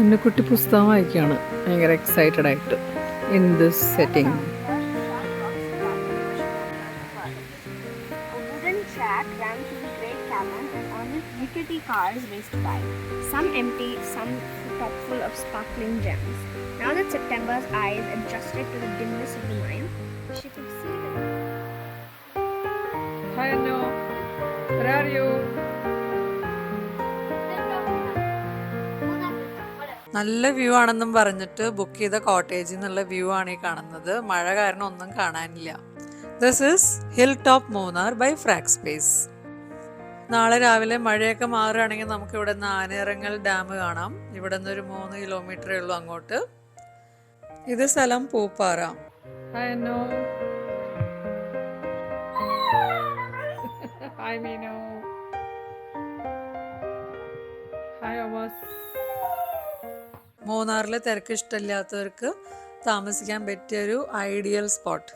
എൻ്റെ കുട്ടി പുസ്തകം വായിക്കുകയാണ് ഭയങ്കര എക്സൈറ്റഡ് ആയിട്ട് in this setting. Track ran through the great cavern and on it rickety cars raced by, some empty, some top full of sparkling gems. Now that September's eyes adjusted to the dimness of the mine, she could see them. Hi Anno, where are you? നല്ല view ആണെന്നും പറഞ്ഞിട്ട് book ചെയ്ത കോട്ടേജിൽ നിന്നുള്ള view ആണ് ഈ കാണുന്നത്. മഴ കാരണം ഒന്നും കാണാനില്ല. This is hill top Munnar by frog space. നാളെ രാവിലെ മഴയൊക്കെ മാറുകയാണെങ്കിൽ നമുക്ക് ഇവിടെ നിന്ന് ആനയിറങ്ങൽ ഡാം കാണാം. ഇവിടെ നിന്ന് ഒരു 3 കിലോമീറ്ററേ ഉള്ളൂ അങ്ങോട്ട്. ഇത് സ്ഥലം Pooppara. Hi Anno. Hi Meenu. Hi ഓമസ്. മൂന്നാറിലെ തിരക്ക് ഇഷ്ടമില്ലാത്തവർക്ക് താമസിക്കാൻ പറ്റിയൊരു ഐഡിയൽ സ്പോട്ട്.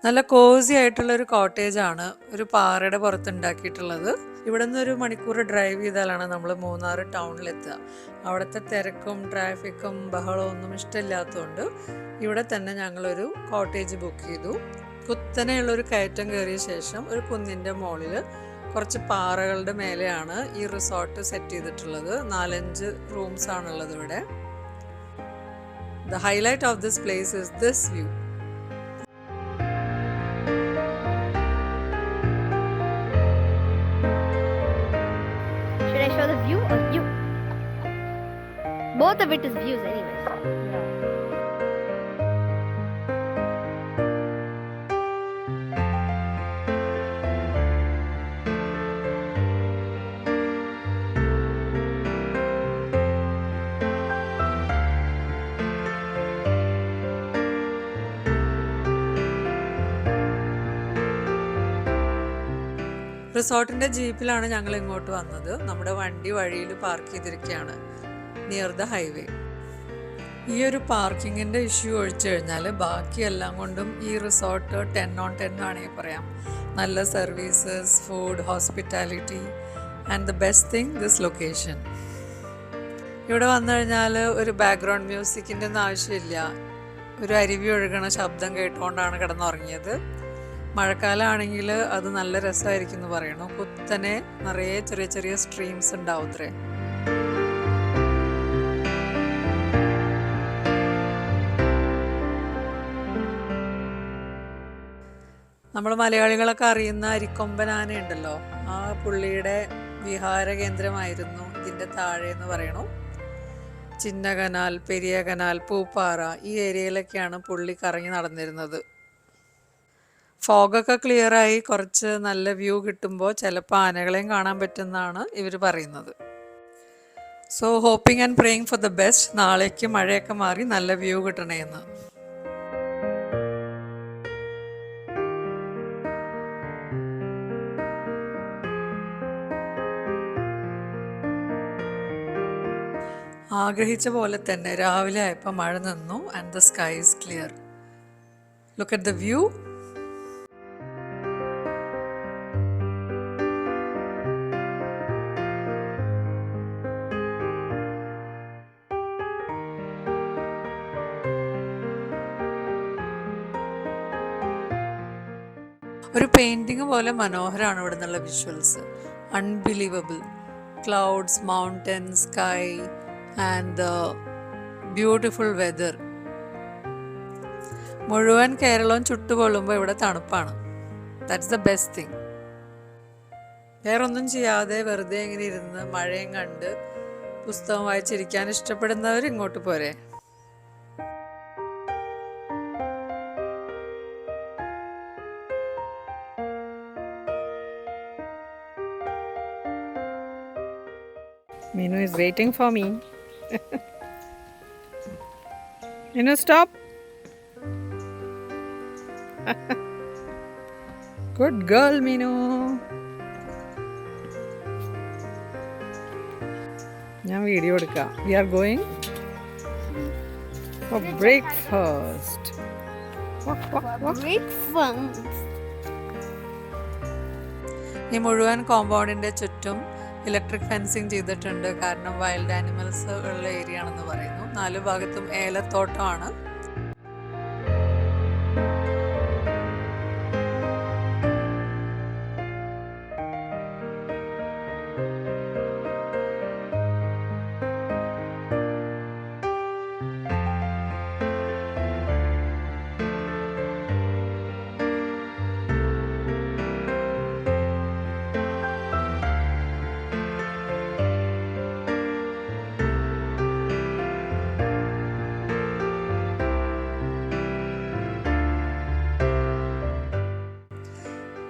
നല്ല കോസി ആയിട്ടുള്ളൊരു കോട്ടേജാണ് ഒരു പാറയുടെ പുറത്ത് ഉണ്ടാക്കിയിട്ടുള്ളത്. ഇവിടെ നിന്ന് 1 മണിക്കൂർ ഡ്രൈവ് ചെയ്താലാണ് നമ്മൾ മൂന്നാർ ടൗണിലെത്തുക. അവിടുത്തെ തിരക്കും ട്രാഫിക്കും ബഹളവും ഒന്നും ഇഷ്ടമില്ലാത്തതുകൊണ്ട് ഇവിടെ തന്നെ ഞങ്ങളൊരു കോട്ടേജ് ബുക്ക് ചെയ്തു. കുത്തനെയുള്ളൊരു കയറ്റം കയറിയ ശേഷം ഒരു കുന്നിൻ്റെ മുകളിൽ കുറച്ച് പാറകളുടെ മേലെയാണ് ഈ റിസോർട്ട് സെറ്റ് ചെയ്തിട്ടുള്ളത്. 4-5 റൂംസ് ആണുള്ളത് ഇവിടെ. The highlight of this place is this view. Should I show the view or you? Both of it is views anyways. റിസോർട്ടിൻ്റെ ജീപ്പിലാണ് ഞങ്ങൾ ഇങ്ങോട്ട് വന്നത്. നമ്മുടെ വണ്ടി വഴിയിൽ പാർക്ക് ചെയ്തിരിക്കുകയാണ് നിയർ ദ ഹൈവേ. ഈ ഒരു പാർക്കിങ്ങിൻ്റെ ഇഷ്യൂ ഒഴിച്ചു കഴിഞ്ഞാൽ ബാക്കിയെല്ലാം കൊണ്ടും ഈ റിസോർട്ട് 10/10 ആണെങ്കിൽ പറയാം. നല്ല services, food, hospitality and the best thing this location. ഇവിടെ വന്നു കഴിഞ്ഞാൽ ഒരു ബാക്ക്ഗ്രൗണ്ട് മ്യൂസിക്കിൻ്റെ ഒന്നും ആവശ്യമില്ല. ഒരു അരുവി ഒഴുകണ ശബ്ദം കേട്ടുകൊണ്ടാണ് കിടന്നുറങ്ങിയത്. മഴക്കാലമാണെങ്കിൽ അത് നല്ല രസമായിരിക്കും എന്ന് പറയണു. കുത്തനെ നിറയെ ചെറിയ ചെറിയ സ്ട്രീംസ് ഉണ്ടാവും അത്രേ. നമ്മൾ മലയാളികളൊക്കെ അറിയുന്ന അരിക്കൊമ്പൻ ആന ഉണ്ടല്ലോ, ആ പുള്ളിയുടെ വിഹാര കേന്ദ്രമായിരുന്നു ഇതിൻ്റെ താഴെ എന്ന് പറയണു. ചിന്ന കനാൽ, പെരിയ കനാൽ, പൂപ്പാറ ഈ ഏരിയയിലൊക്കെയാണ് പുള്ളി കറങ്ങി നടന്നിരുന്നത്. ഫോഗൊക്കെ ക്ലിയറായി കുറച്ച് നല്ല വ്യൂ കിട്ടുമ്പോൾ ചിലപ്പോൾ ആനകളെയും കാണാൻ പറ്റുമെന്നാണ് ഇവർ പറയുന്നത്. So hoping and praying for the best. നാളേക്ക് മഴയൊക്കെ മാറി നല്ല വ്യൂ കിട്ടണേന്ന്. ആഗ്രഹിച്ച പോലെ തന്നെ രാവിലെ ആയപ്പോൾ മഴ നിന്നു and the sky is clear. Look at the view. ഒരു പെയിൻറ്റിങ് പോലെ മനോഹരമാണ് ഇവിടെ നിന്നുള്ള visuals. Unbelievable. Clouds, mountains, sky and the beautiful weather. മുഴുവൻ കേരളവും ചുട്ടുകൊള്ളുമ്പോൾ ഇവിടെ തണുപ്പാണ്. That's the best thing. വേറൊന്നും ചെയ്യാതെ വെറുതെ ഇങ്ങനെ ഇരുന്ന് മഴയും കണ്ട് പുസ്തകം വായിച്ചിരിക്കാൻ ഇഷ്ടപ്പെടുന്നവർ ഇങ്ങോട്ട് പോരെ. Minu is waiting for me. Minu, stop. Good girl, Minu. ഞാൻ വീഡിയോ എടുക്കാം. We are going for breakfast. Breakfast. ഈ മുഴുവൻ കോമ്പൗണ്ടിൻ്റെ ചുറ്റും ഇലക്ട്രിക് ഫെൻസിങ് ചെയ്തിട്ടുണ്ട്, കാരണം വൈൽഡ് ആനിമൽസ് ഉള്ള ഏരിയ ആണെന്ന് പറയുന്നു. 4 ഭാഗത്തും ഏലത്തോട്ടമാണ്.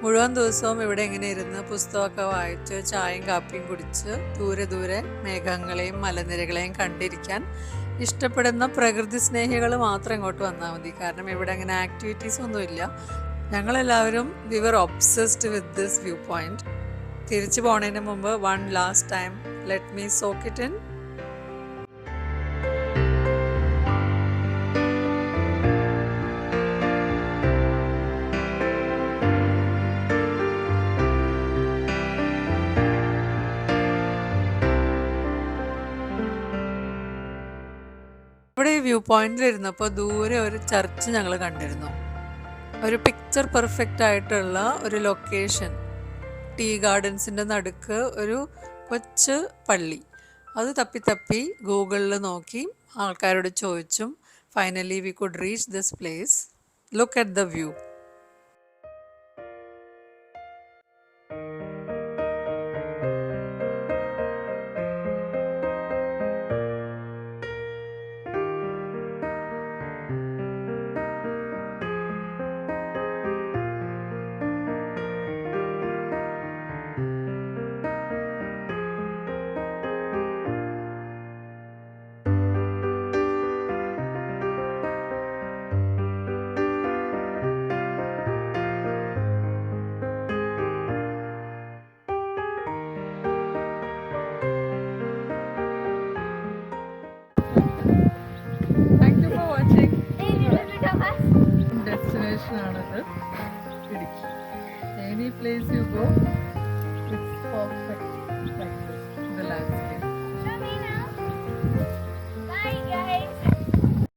മുഴുവൻ ദിവസവും ഇവിടെ ഇങ്ങനെ ഇരുന്ന് പുസ്തകമൊക്കെ വായിച്ച് ചായയും കാപ്പിയും കുടിച്ച് ദൂരെ ദൂരെ മേഘങ്ങളെയും മലനിരകളെയും കണ്ടിരിക്കാൻ ഇഷ്ടപ്പെടുന്ന പ്രകൃതി സ്നേഹികൾ മാത്രം ഇങ്ങോട്ട് വന്നാൽ മതി. കാരണം ഇവിടെ അങ്ങനെ ആക്ടിവിറ്റീസ് ഒന്നുമില്ല. ഞങ്ങളെല്ലാവരും we were obsessed with this view point. തിരിച്ചു പോണതിന് മുമ്പ് one last time let me soak it in. ഇവിടെ ഈ വ്യൂ പോയിന്റിൽ ഇരുന്നപ്പോൾ ദൂരെ ഒരു ചർച്ച് ഞങ്ങൾ കണ്ടിരുന്നു. ഒരു പിക്ചർ പെർഫെക്റ്റ് ആയിട്ടുള്ള ഒരു ലൊക്കേഷൻ, ടീ ഗാർഡൻസിൻ്റെ നടുക്ക് ഒരു കൊച്ചു പള്ളി. അത് തപ്പി തപ്പി ഗൂഗിളിൽ നോക്കി ആൾക്കാരോട് ചോദിച്ചും finally we could reach this place. Look at the view. Destination ആണത് Idukki. Any place you go, it's perfect like this, the landscape. Show me now. Bye guys.